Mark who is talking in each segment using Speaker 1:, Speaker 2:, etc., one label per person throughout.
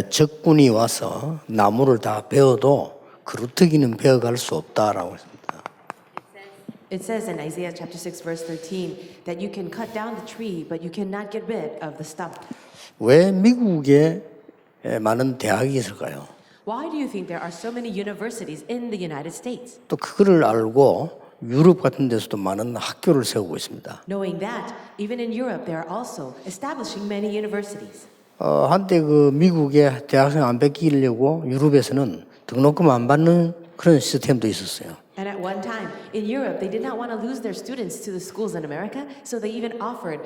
Speaker 1: 적군이 와서 나무를 다 베어도 그루터기는 베어갈 수 없다라고 했습니다.
Speaker 2: It says in Isaiah chapter 6 verse 13 that you can cut down the tree but you cannot get rid of the stump.
Speaker 1: 왜 미국에 많은 대학이 있을까요?
Speaker 2: Why do you think there are so many universities in the United States?
Speaker 1: 또 그거를 알고 유럽 같은 데서도 많은 학교를 세우고 있습니다.
Speaker 2: Knowing that, even in Europe they are also establishing many universities.
Speaker 1: 한때 그 미국에 대학생 안 뺏기려고 유럽에서는 등록금 안 받는 그런 시스템도 있었어요.
Speaker 2: And at one time in Europe, they did not want to lose their students to the schools in America, so they even offered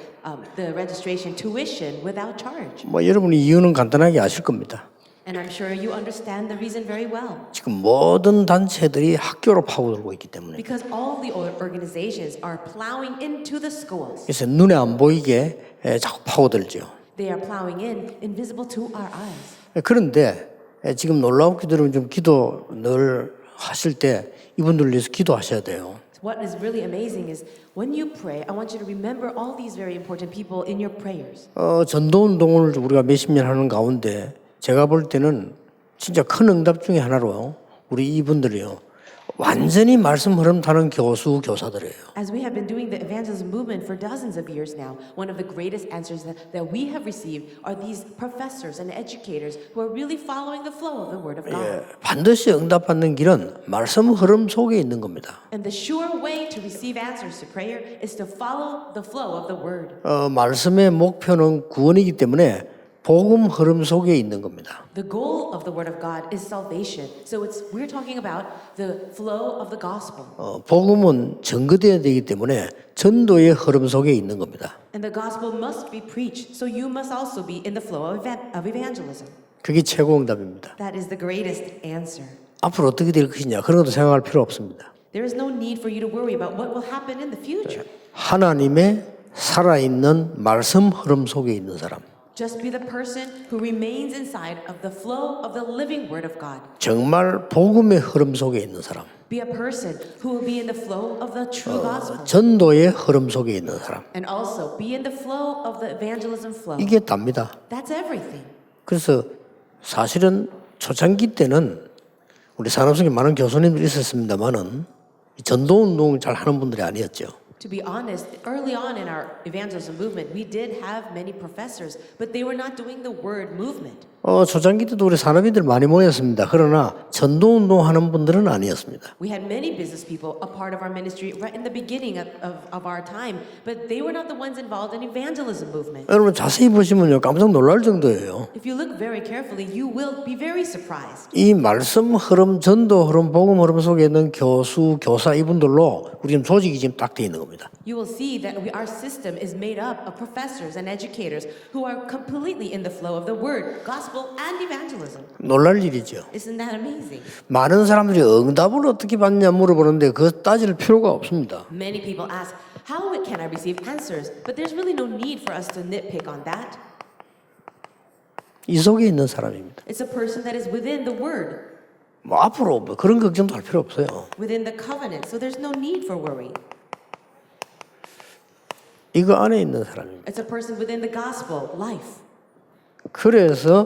Speaker 2: the registration tuition without charge.
Speaker 1: 뭐 여러분이 이유는 간단하게 아실 겁니다.
Speaker 2: And I'm sure you understand the reason very well.
Speaker 1: 지금 모든 단체들이 학교로 파고들고 있기 때문에.
Speaker 2: Because all the organizations are plowing into the schools.
Speaker 1: 그래서 눈에 안 보이게 자꾸 파고들죠.
Speaker 2: They are plowing in, invisible to our eyes.
Speaker 1: 그런데 지금 놀라웠기도 좀 기도 늘 하실 때 이분들 위해서 기도하셔야 돼요.
Speaker 2: What is really amazing is when you pray, I want you to remember all these very important people in your prayers.
Speaker 1: 전도운동을 우리가 몇십 년 하는 가운데 제가 볼 때는 진짜 큰 응답 중에 하나로 우리 이분들이요. 완전히 말씀 흐름 타는 교사들이에요.
Speaker 2: As we have been doing the evangelism movement for dozens of years now, one of the greatest answers that we have received are these professors and educators who are really following the flow of the Word of God.
Speaker 1: 반드시 응답받는 길은 말씀 흐름 속에 있는 겁니다.
Speaker 2: And the sure way to receive answers to prayer is to follow the flow of the Word.
Speaker 1: 말씀의 목표는 구원이기 때문에 복음 흐름 속에 있는 겁니다.
Speaker 2: The goal of the Word of God is salvation. So we're talking about the flow of the gospel.
Speaker 1: 복음은 전거되어야 되기 때문에 전도의 흐름 속에 있는 겁니다.
Speaker 2: And the gospel must be preached. So you must also be in the flow of evangelism.
Speaker 1: 그게 최고 응답입니다.
Speaker 2: That is the greatest answer.
Speaker 1: 앞으로 어떻게 될 것이냐 그런 것도 생각할 필요 없습니다.
Speaker 2: There is no need for you to worry about what will happen in the future.
Speaker 1: 하나님의 살아있는 말씀 흐름 속에 있는 사람.
Speaker 2: Just be the person who remains inside of the flow of the living Word of God.
Speaker 1: 정말 복음의 흐름 속에 있는 사람.
Speaker 2: Be a person who will be in the flow of the true gospel.
Speaker 1: 전도의 흐름 속에 있는 사람.
Speaker 2: And also be in the flow of the evangelism flow.
Speaker 1: 이게 답니다.
Speaker 2: That's everything.
Speaker 1: 그래서 사실은 초창기 때는 우리 산업성에 많은 교수님들이 있었습니다만은 전도운동을 잘 하는 분들이 아니었죠.
Speaker 2: To be honest, early on in our evangelism movement, we did have many professors, but they were not doing the word movement.
Speaker 1: 초창기 때도 우리 산업인들 많이 모였습니다. 그러나 전도운동 하는 분들은 아니었습니다.
Speaker 2: We had many business people a part of our ministry right in the beginning of our time, but they were not the ones involved in evangelism movement.
Speaker 1: 여러분 자세히 보시면요 깜짝 놀랄 정도예요.
Speaker 2: If you look very carefully, you will be very surprised.
Speaker 1: 이 말씀 흐름, 전도 흐름, 복음 흐름 속에 있는 교수, 교사 이분들로 우리 지금 조직이 지금 딱 돼 있는 겁니다.
Speaker 2: You will see that our system is made up of professors and educators who are completely in the flow of the word, gospel, and evangelism.
Speaker 1: 놀랄 일이죠.
Speaker 2: Isn't that amazing?
Speaker 1: 많은 사람들이 응답을 어떻게 받냐 물어보는데 그거 따질 필요가 없습니다.
Speaker 2: Many people ask, how can I receive answers? But there's really no need for us to nitpick on that.
Speaker 1: 이 속에 있는 사람입니다.
Speaker 2: It's a person that is within the word,
Speaker 1: 뭐 앞으로 뭐 그런 걱정도 할 필요 없어요.
Speaker 2: within the covenant, so there's no need for worry.
Speaker 1: 이거 안에 있는 사람입니다.
Speaker 2: It's a person within the gospel, life.
Speaker 1: 그래서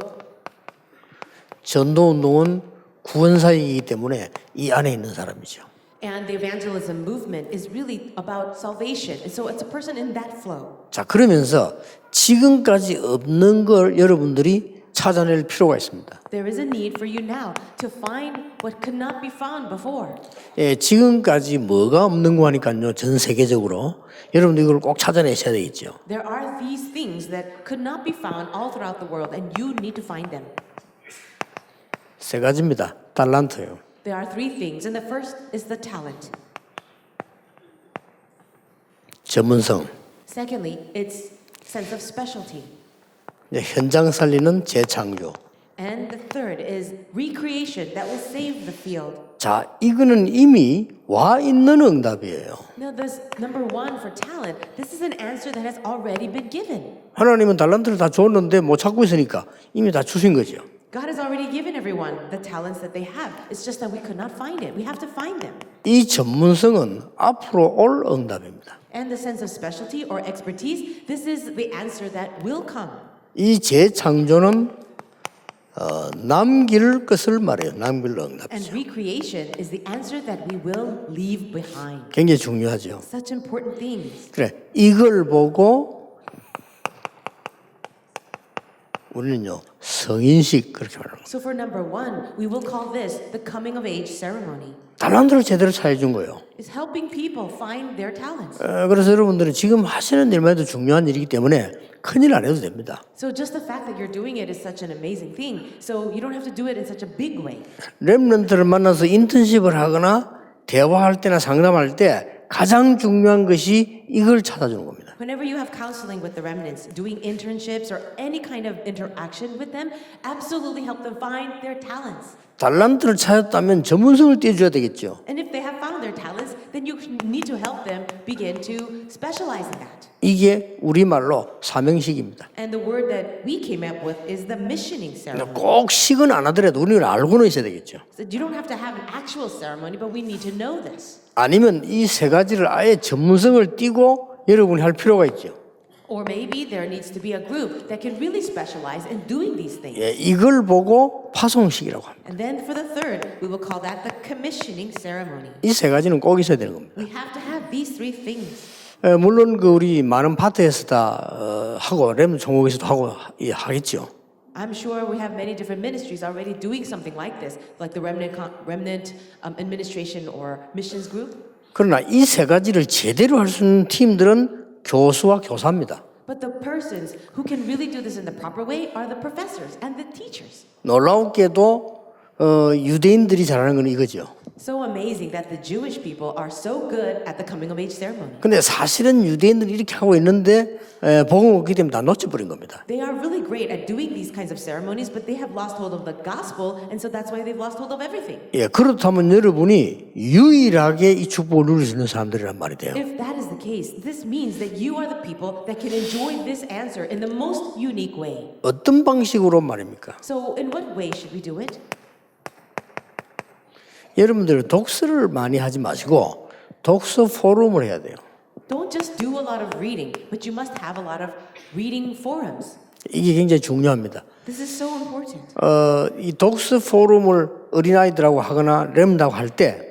Speaker 1: 전도운동은 구원사이기 때문에 이 안에 있는 사람이죠.
Speaker 2: And the evangelism movement is really about salvation. And so it's a person in that flow.
Speaker 1: 자, 그러면서 지금까지 없는 걸 여러분들이 찾아낼 필요가 있습니다.
Speaker 2: There is a need for you now to find what could not be found before.
Speaker 1: 지금까지 뭐가 없는 거 하니까요. 전 세계적으로 여러분들 이걸 꼭 찾아내셔야 되겠죠.
Speaker 2: There are these things that could not be found all throughout the world, and you need to find them.
Speaker 1: 세 가지입니다. 달란트요.
Speaker 2: There are three things, and the first is the talent.
Speaker 1: 전문성.
Speaker 2: Secondly, it's sense of specialty.
Speaker 1: 현장 살리는 재창조.
Speaker 2: And the third is recreation that will save the field.
Speaker 1: 자, 이거는 이미 와 있는 응답이에요.
Speaker 2: Now, this number one for talent, this is an answer that has already been given.
Speaker 1: 하나님은 달란트를 다 줬는데 못 찾고 있으니까 이미 다 주신 거죠.
Speaker 2: God has already given everyone the talents that they have. It's just that we could not find it. We have to find them.
Speaker 1: 이 전문성은 앞으로 올 응답입니다.
Speaker 2: And the sense of specialty or expertise, this is the answer that will come.
Speaker 1: 이 재창조는 남길 것을 말해요. 남길
Speaker 2: And
Speaker 1: 응답이죠.
Speaker 2: recreation is the answer that we will leave behind.
Speaker 1: 굉장히 중요하죠.
Speaker 2: Such important things.
Speaker 1: 그래, 이걸 보고 우리는요 성인식 그렇게 말합니다.
Speaker 2: So for number one, we will call this the coming of age ceremony.
Speaker 1: 달란트를 제대로 찾아준 거예요.
Speaker 2: It's helping people find their talents.
Speaker 1: 그래서 여러분들은 지금 하시는 일만 해도 중요한 일이기 때문에 큰일 안 해도 됩니다.
Speaker 2: So just the fact that you're doing it is such an amazing thing. So you don't have to do it in such a big way.
Speaker 1: 렘넌트를 만나서 인턴십을 하거나 대화할 때나 상담할 때 가장 중요한 것이 이걸 찾아주는 겁니다.
Speaker 2: Whenever you have counseling with the remnants, doing internships or any kind of interaction with them, absolutely help them find their talents.
Speaker 1: 달란트를 찾았다면 전문성을 띄워줘야 되겠죠.
Speaker 2: And if they have found their talents, then you need to help them begin to specialize in that.
Speaker 1: 이게 우리말로 사명식입니다.
Speaker 2: And the word that we came up with is the missioning ceremony.
Speaker 1: 꼭 식은 안 하더라도 우리는 알고는 있어야 되겠죠.
Speaker 2: So you don't have to have an actual ceremony, but we need to know this.
Speaker 1: 아니면 이 세 가지를 아예 전문성을 띄고 여러분이 할 필요가 있죠.
Speaker 2: Or maybe there needs to be a group that can really specialize in doing these things.
Speaker 1: 예, 이걸 보고 파송식이라고 합니다.
Speaker 2: And then for the third, we will call that the commissioning ceremony.
Speaker 1: 이 세 가지는 꼭 있어야 되는 겁니다.
Speaker 2: We have to have these three things.
Speaker 1: 물론 그 우리 많은 파트에서 다 하고 렘 종목에서도 하고 하겠죠.
Speaker 2: I'm sure we have many different ministries already doing something like this, like the remnant administration or missions group.
Speaker 1: 그러나 이 세 가지를 제대로 할 수 있는 팀들은 교수와 교사입니다.
Speaker 2: But the persons who can really do this in the proper way are the professors and the teachers.
Speaker 1: 놀라웠게도 유대인들이 잘하는 건 이거죠.
Speaker 2: So amazing that the Jewish people are so good at the coming of age ceremony.
Speaker 1: 근데 사실은 유대인들이 이렇게 하고 있는데 복음 없기 때문에 다 놓쳐버린 겁니다.
Speaker 2: They are really great at doing these kinds of ceremonies, but they have lost hold of the gospel, and so that's why they've lost hold of everything.
Speaker 1: 예, 그렇다면 여러분이 유일하게 이 축복을 누릴 수 있는 사람들이란 말이 돼요.
Speaker 2: If that is the case, this means that you are the people that can enjoy this answer in the most unique way.
Speaker 1: 어떤 방식으로 말입니까?
Speaker 2: So in what way should we do it?
Speaker 1: 여러분들 독서를 많이 하지 마시고 독서 포럼을 해야 돼요.
Speaker 2: Don't just do a lot of reading, but you must have a lot of reading forums.
Speaker 1: 이게 굉장히 중요합니다.
Speaker 2: This is so important.
Speaker 1: 이 독서 포럼을 어린아이들하고 하거나 렘하고 할 때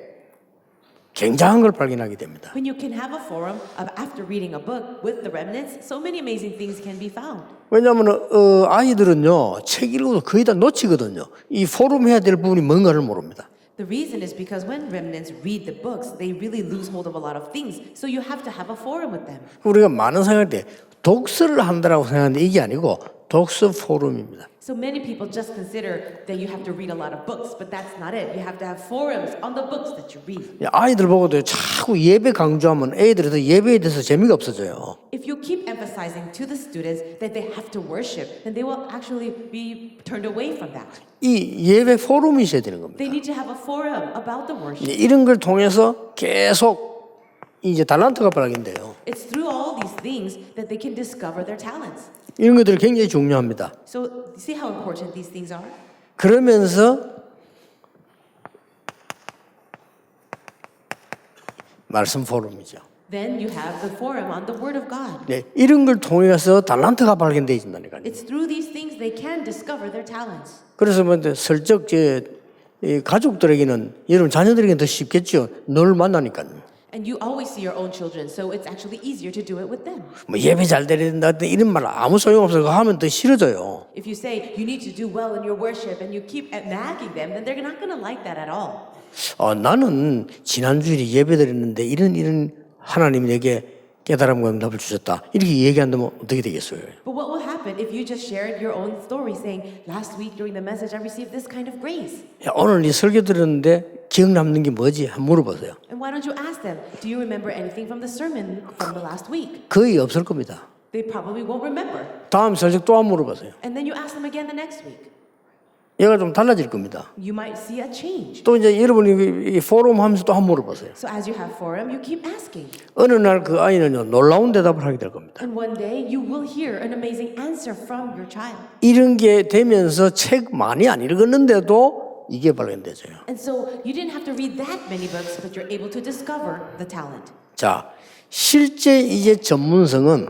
Speaker 1: 굉장한 걸 발견하게 됩니다.
Speaker 2: When you can have a forum of after reading a book with the remnants, so many amazing things can be found.
Speaker 1: 왜냐하면 아이들은요 책 읽어도 거의 다 놓치거든요. 이 포럼 해야 될 부분이 뭔가를 모릅니다.
Speaker 2: The reason is because when remnants read the books, they really lose hold of a lot of things. So you have to have a forum with them.
Speaker 1: 우리가 많은 생각할 때 독서를 한다라고 생각하는데 이게 아니고 독서 포럼입니다.
Speaker 2: So many people just consider that you have to read a lot of books, but that's not it. You have to have forums on the books that you read.
Speaker 1: 아이들 보고도 자꾸 예배 강조하면 애들에서 예배에 대해서 재미가 없어져요.
Speaker 2: If you keep emphasizing to the students that they have to worship, then they will actually be turned away from that.
Speaker 1: 이 예배 포럼이 있어야 되는 겁니다.
Speaker 2: They need to have a forum about the worship.
Speaker 1: 이런 걸 통해서 계속 이제 달란트가 발견돼요.
Speaker 2: It's through all these things that they can discover their talents.
Speaker 1: 이런 것들이 굉장히 중요합니다.
Speaker 2: So see how important these things are?
Speaker 1: 그러면서 말씀 포럼이죠.
Speaker 2: Then you have the forum on the Word of God.
Speaker 1: 네, 이런 걸 통해서 달란트가 발견되어진다니까요.
Speaker 2: It's through these things they can discover their talents.
Speaker 1: 그래서 뭐 슬쩍 이 가족들에게는 여러분 자녀들에게는 더 쉽겠죠. 늘 만나니까요.
Speaker 2: And you always see your own children, so it's actually easier to do it with them.
Speaker 1: 뭐 예배 잘 드려야 된다 이런 말 아무 소용 없어서 하면 더 싫어져요.
Speaker 2: If you say you need to do well in your worship and you keep nagging them, then they're not going to like that at all.
Speaker 1: 나는 지난 주일에 예배 드렸는데 이런 하나님이 내게 깨달음과 응답을 주셨다. 이렇게 얘기한다면 어떻게 되겠어요?
Speaker 2: But what will happen if you just shared your own story saying, last week during the message I received this kind of grace?
Speaker 1: 야, 오늘 이 설교 들었는데 기억 남는 게 뭐지? 한번 물어보세요.
Speaker 2: And why don't you ask them, do you remember anything from the sermon from the last week?
Speaker 1: 거의 없을 겁니다.
Speaker 2: They probably won't remember.
Speaker 1: 다음 설교 또 한번 물어보세요.
Speaker 2: And then you ask them again the next week.
Speaker 1: 얘가 좀 달라질 겁니다.
Speaker 2: You might see a change.
Speaker 1: 또 이제 여러분이 이 포럼 하면서 또 한번 물어보세요.
Speaker 2: So as you have forum, you keep asking.
Speaker 1: 어느 날 그 아이는요 놀라운 대답을 하게 될 겁니다.
Speaker 2: And one day you will hear an amazing answer from your child.
Speaker 1: 이런 게 되면서 책 많이 안 읽었는데도 이게 발견되죠.
Speaker 2: And so you didn't have to read that many books, but you're able to discover the talent.
Speaker 1: 자, 실제 이제 전문성은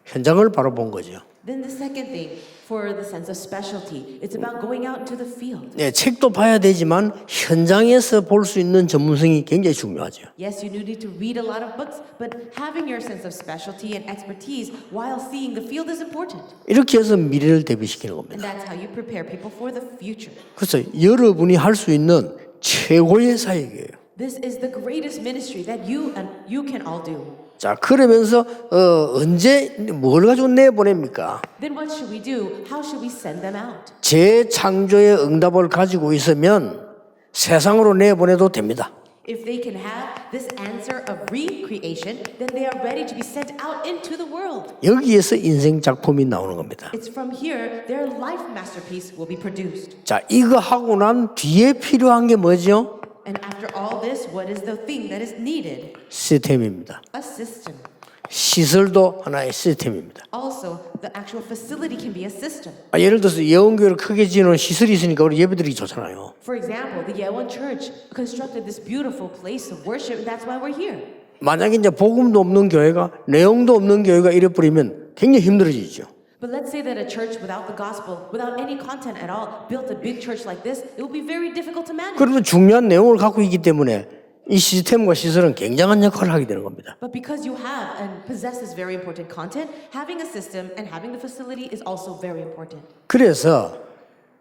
Speaker 1: 현장을 바로 본 거죠.
Speaker 2: Then the second thing, for the sense of specialty. It's about going out into the field.
Speaker 1: 네, 책도 봐야 되지만 현장에서 볼 수 있는 전문성이 굉장히 중요하죠.
Speaker 2: Yes, you do need to read a lot of books, but having your sense of specialty and expertise while seeing the field is important.
Speaker 1: 이렇게 해서 미래를 대비시키는
Speaker 2: And
Speaker 1: 겁니다.
Speaker 2: that's how you prepare people for the future.
Speaker 1: 그래서 여러분이 할 수 있는 최고의 사역이에요.
Speaker 2: This is the greatest ministry that you can all do.
Speaker 1: 자, 그러면서 언제 뭘 가지고 내보냅니까?
Speaker 2: Then what should we do? How should we send them out?
Speaker 1: 재창조의 응답을 가지고 있으면 세상으로 내보내도 됩니다.
Speaker 2: If they can have this answer of recreation, then they are ready to be sent out into the world.
Speaker 1: 여기에서 인생 작품이 나오는 겁니다.
Speaker 2: It's from here their life masterpiece will be produced.
Speaker 1: 자, 이거 하고 난 뒤에 필요한 게 뭐죠?
Speaker 2: And after all this, what is the thing that is needed?
Speaker 1: 시스템입니다.
Speaker 2: A system.
Speaker 1: 시설도 하나의 시스템입니다.
Speaker 2: Also, the actual facility can be a system.
Speaker 1: 예를 들어서 예원교회를 크게 지어놓은 시설이 있으니까 우리 예배드리기 좋잖아요.
Speaker 2: For example, the Yewon Church constructed this beautiful place of worship, and that's why we're here.
Speaker 1: 만약에 이제 복음도 없는 교회가 내용도 없는 교회가 이래 버리면 굉장히 힘들어지죠.
Speaker 2: But let's say that a church without the gospel, without any content at all, built a big church like this, it will be very difficult to manage.
Speaker 1: 그러면 중요한 내용을 갖고 있기 때문에 이 시스템과 시설은 굉장한 역할을 하게 되는 겁니다.
Speaker 2: But because you have and possess this very important content, having a system and having the facility is also very important.
Speaker 1: 그래서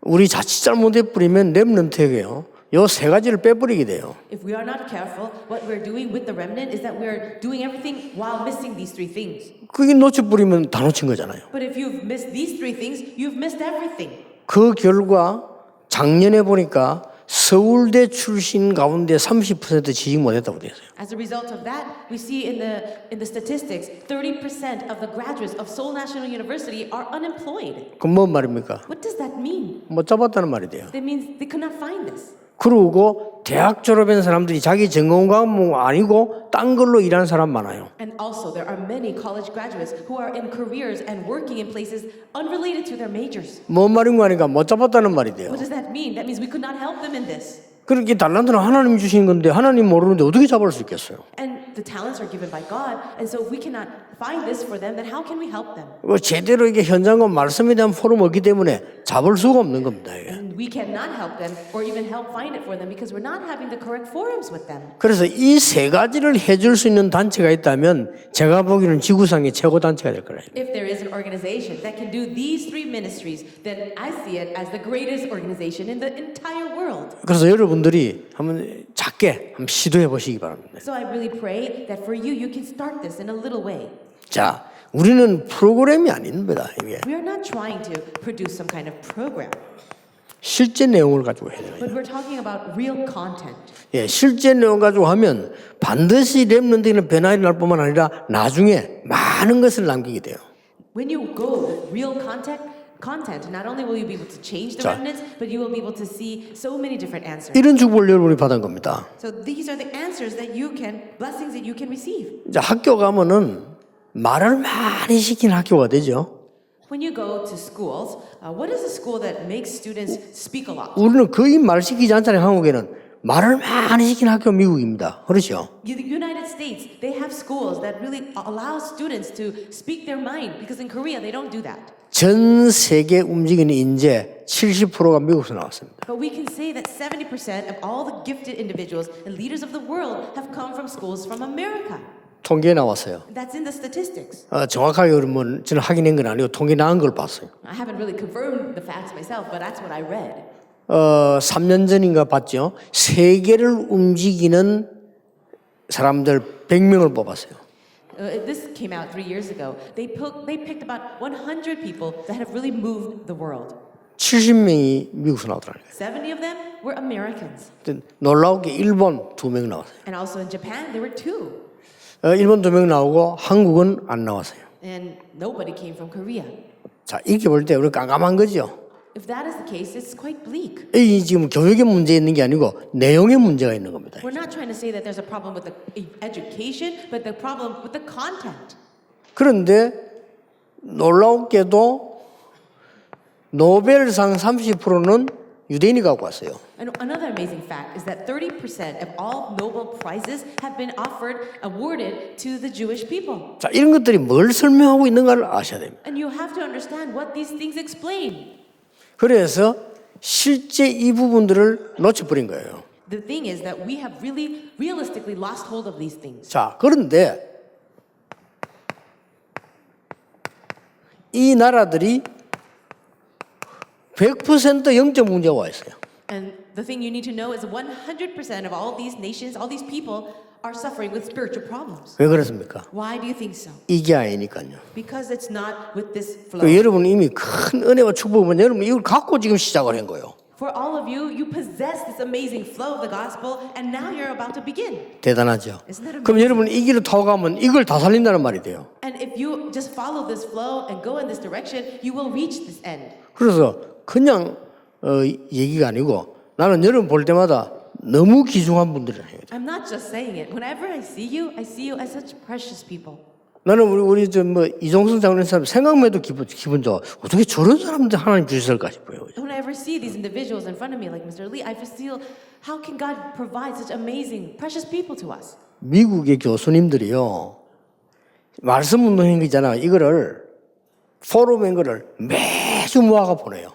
Speaker 1: 우리 자칫 잘못해버리면 렘넌트에게요. 요 세 가지를 빼버리게 돼요.
Speaker 2: If we are not careful, what we're doing with the remnant is that we're doing everything while missing these three things.
Speaker 1: 그게 놓쳐버리면 다 놓친 거잖아요.
Speaker 2: But if you've missed these three things, you've missed everything.
Speaker 1: 그 결과 작년에 보니까 서울대 출신 가운데 30% 취직 못했다고 되어 있어요.
Speaker 2: As a result of that, we see in the statistics, 30% of the graduates of Seoul National University are unemployed.
Speaker 1: 그럼 뭔 말입니까?
Speaker 2: What does that mean?
Speaker 1: 못 잡았다는 말이 돼요.
Speaker 2: That means they could not find this.
Speaker 1: 그러고 대학 졸업한 사람들이 자기 전공 과목 아니고 딴 걸로 일하는 사람 많아요.
Speaker 2: And also, there are many college graduates who are in careers and working in places unrelated to their majors.
Speaker 1: 뭔 말인가 하니까 못 잡았다는 말이 돼요.
Speaker 2: What does that mean? That means we could not help them in this.
Speaker 1: 그렇게 달란트는 하나님 주신 건데 하나님 모르는데 어떻게 잡을 수 있겠어요?
Speaker 2: And the talents are given by God, and so if we cannot find this for them, then how can we help them?
Speaker 1: 제대로 이게 현장과 말씀에 대한 포럼이 없기 때문에 잡을 수가 없는 겁니다. 이게.
Speaker 2: And we cannot help them or even help find it for them because we're not having the correct forums with them.
Speaker 1: 그래서 이 세 가지를 해줄 수 있는 단체가 있다면 제가 보기에는 지구상의 최고 단체가 될 거예요.
Speaker 2: If there is an organization that can do these three ministries, then I see it as the greatest organization in the entire world.
Speaker 1: 그래서 여러분들이 한번 작게 한번 시도해 보시기 바랍니다.
Speaker 2: So I really pray that for you, you can start this in a little way.
Speaker 1: 자, 우리는 프로그램이 아닙니다. 이게
Speaker 2: We are not trying to produce some kind of program,
Speaker 1: 실제 내용을 가지고 해야 돼요.
Speaker 2: but we're talking about real content.
Speaker 1: 예, 실제 내용 가지고 하면 반드시 렘넌트는 변화가 날 뿐만 아니라 나중에 많은 것을 남기게 돼요.
Speaker 2: When you go with real content, not only will you be able to change the
Speaker 1: 자.
Speaker 2: remnants, but you will be able to see so many different answers.
Speaker 1: 이런 축복을 여러분이 받은 겁니다.
Speaker 2: So these are the answers that you can, blessings that you can receive.
Speaker 1: 이제 학교 가면은 말을 많이 시키는 학교가 되죠.
Speaker 2: When you go to schools, what is a school that makes students speak a lot?
Speaker 1: 우리는 거의 말 시키지 않잖아요. 한국에는 말을 많이 시키는 학교 미국입니다. 그렇죠?
Speaker 2: The United States, they have schools that really allow students to speak their mind because in Korea they don't do that.
Speaker 1: 전 세계 움직이는 인재 70%가 미국에서 나왔습니다.
Speaker 2: But we can say that 70% of all the gifted individuals and leaders of the world have come from schools from America.
Speaker 1: 통계에 나왔어요.
Speaker 2: That's in the statistics.
Speaker 1: 정확하게 그러면 저는 확인한 건 아니고 통계 나온 걸 봤어요.
Speaker 2: I haven't really confirmed the facts myself, but that's what I read.
Speaker 1: 3년 전인가 봤죠. 세계를 움직이는 사람들 100명을 뽑았어요.
Speaker 2: This came out 3 years ago. They picked about 100 people that have really moved the world.
Speaker 1: 70명이 미국에서 나오더라고요.
Speaker 2: 70 of them were Americans.
Speaker 1: 놀라우게 일본 2명 나왔어요.
Speaker 2: And also in Japan, there were 2.
Speaker 1: 일본 2명 나오고 한국은 안 나왔어요.
Speaker 2: And nobody came from Korea.
Speaker 1: 자, 이렇게 볼 때 우리 깜깜한 거죠.
Speaker 2: If that is the case, it's quite bleak.
Speaker 1: 이 지금 교육에 문제 있는 게 아니고 내용에 문제가 있는 겁니다.
Speaker 2: We're not trying to say that there's a problem with the education, but the problem with the content.
Speaker 1: 그런데 놀라웠게도 노벨상 30%는 유대인이 갖고 왔어요.
Speaker 2: And another amazing fact is that 30% of all Nobel Prizes have been awarded to the Jewish people.
Speaker 1: 자, 이런 것들이 뭘 설명하고 있는가를 아셔야 됩니다.
Speaker 2: And you have to understand what these things explain.
Speaker 1: 그래서 실제 이 부분들을 놓쳐버린 거예요.
Speaker 2: The thing is that we have really realistically lost hold of these things.
Speaker 1: 자, 그런데 이 나라들이 100% 영적 문제가 와 있어요.
Speaker 2: And the thing you need to know is 100% of all these nations, all these people are suffering with spiritual problems.
Speaker 1: 왜 그렇습니까?
Speaker 2: Why do you think so?
Speaker 1: 이게 아니니까요.
Speaker 2: Because it's not with this flow.
Speaker 1: 여러분 이미 큰 은혜와 축복은 여러분 이걸 갖고 지금 시작을 한 거예요.
Speaker 2: For all of you, you possess this amazing flow of the gospel, and now you're about to begin.
Speaker 1: 대단하죠.
Speaker 2: Isn't that amazing?
Speaker 1: 그럼 여러분 이 길을 타고 가면 이걸 다 살린다는 말이 돼요.
Speaker 2: And if you just follow this flow and go in this direction, you will reach this end.
Speaker 1: 그래서 그냥 얘기가 아니고 나는 여러분 볼 때마다 너무 귀중한 분들이에요.
Speaker 2: I'm not just saying it. Whenever I see you as such precious people.
Speaker 1: 나는 우리 이종성 장로님 사람 생각만 해도 기분 좋아. 어떻게 저런 사람들 하나님 주실까 싶어요.
Speaker 2: Whenever I see these individuals in front of me, like Mr. Lee, I feel, how can God provide such amazing, precious people to us?
Speaker 1: 미국의 교수님들이요. 말씀 운동한 거 있잖아. 이거를 포럼인 거를 매주 모아가 보내요.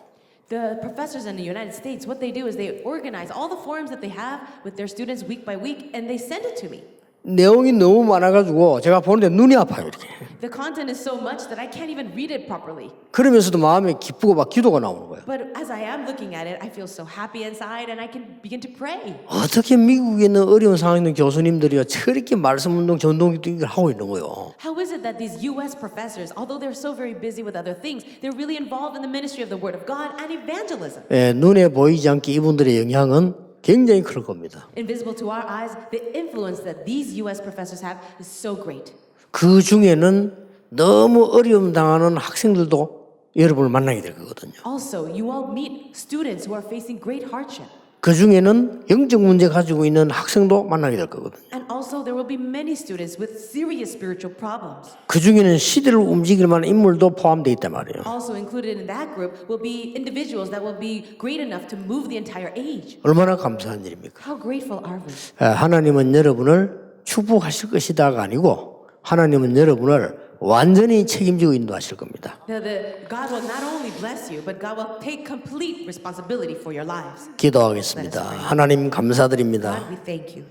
Speaker 2: The professors in the United States, what they do is they organize all the forums that they have with their students week by week, and they send it to me.
Speaker 1: 내용이 너무 많아가지고 제가 보는데 눈이 아파요. 이렇게.
Speaker 2: The content is so much that I can't even read it properly.
Speaker 1: 그러면서도 마음에 기쁘고 막 기도가 나오는 거예요.
Speaker 2: But as I am looking at it, I feel so happy inside, and I can begin to pray.
Speaker 1: 어떻게 미국에 있는 어려운 상황에 있는 교수님들이요 저렇게 말씀 운동, 전도를 하고 있는 거예요.
Speaker 2: How is it that these U.S. professors, although they're so very busy with other things, they're really involved in the ministry of the Word of God and evangelism?
Speaker 1: 예, 눈에 보이지 않게 이분들의 영향은 굉장히 클 겁니다.
Speaker 2: Invisible to our eyes, the influence that these U.S. professors have is so great.
Speaker 1: 그 중에는 너무 어려움 당하는 학생들도 여러분을 만나게 될 거거든요.
Speaker 2: Also, you all meet students who are facing great hardship.
Speaker 1: 그 중에는 영적 문제 가지고 있는 학생도 만나게 될 거거든요.
Speaker 2: And also, there will be many students with serious spiritual problems.
Speaker 1: 그 중에는 시대를 움직일 만한 인물도 포함되어 있단 말이에요.
Speaker 2: Also included in that group will be individuals that will be great enough to move the entire age.
Speaker 1: 얼마나 감사한 일입니까?
Speaker 2: How grateful are we?
Speaker 1: 하나님은 여러분을 축복하실 것이다가 아니고 하나님은 여러분을 완전히 책임지고 인도하실 겁니다.
Speaker 2: God will not only bless you, but God will take complete responsibility for your lives.
Speaker 1: 기도하겠습니다. 하나님 감사드립니다.
Speaker 2: God, we thank you.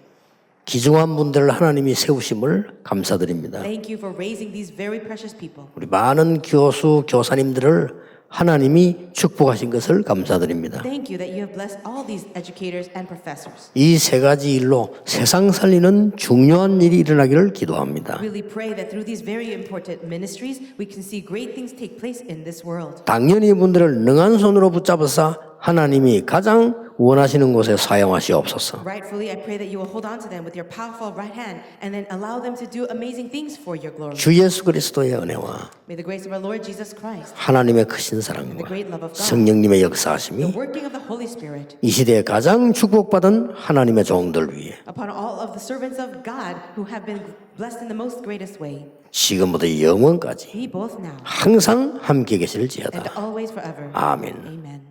Speaker 1: 귀중한 분들을 하나님이 세우심을 감사드립니다.
Speaker 2: Thank you for raising these very precious people.
Speaker 1: 우리 많은 교수, 교사님들을 하나님이 축복하신 것을 감사드립니다.
Speaker 2: Thank you that you have blessed all these educators and professors.
Speaker 1: 이 세 가지 일로 세상 살리는 중요한 일이 일어나기를 기도합니다.
Speaker 2: Really pray that through these very important ministries, we can see great things take place in this world.
Speaker 1: 당연히 이분들을 능한 손으로 붙잡아서 하나님이 가장 원하시는 곳에 사용하시옵소서.
Speaker 2: Rightfully, I pray that you will hold on to them with your powerful right hand and then allow them to do amazing things for your glory.
Speaker 1: 주 예수 그리스도의 은혜와
Speaker 2: May the grace of our Lord Jesus Christ,
Speaker 1: 하나님의 크신 사랑과
Speaker 2: the great love of God,
Speaker 1: 성령님의
Speaker 2: the
Speaker 1: 역사하심이
Speaker 2: working of the Holy Spirit
Speaker 1: 이 시대에 가장 축복받은 하나님의 종들 위해
Speaker 2: upon all of the servants of God who have been blessed in the most greatest way,
Speaker 1: 지금부터 영원까지
Speaker 2: be both now
Speaker 1: 항상 함께
Speaker 2: and
Speaker 1: 계실지어다.
Speaker 2: always forever.
Speaker 1: 아멘.
Speaker 2: Amen.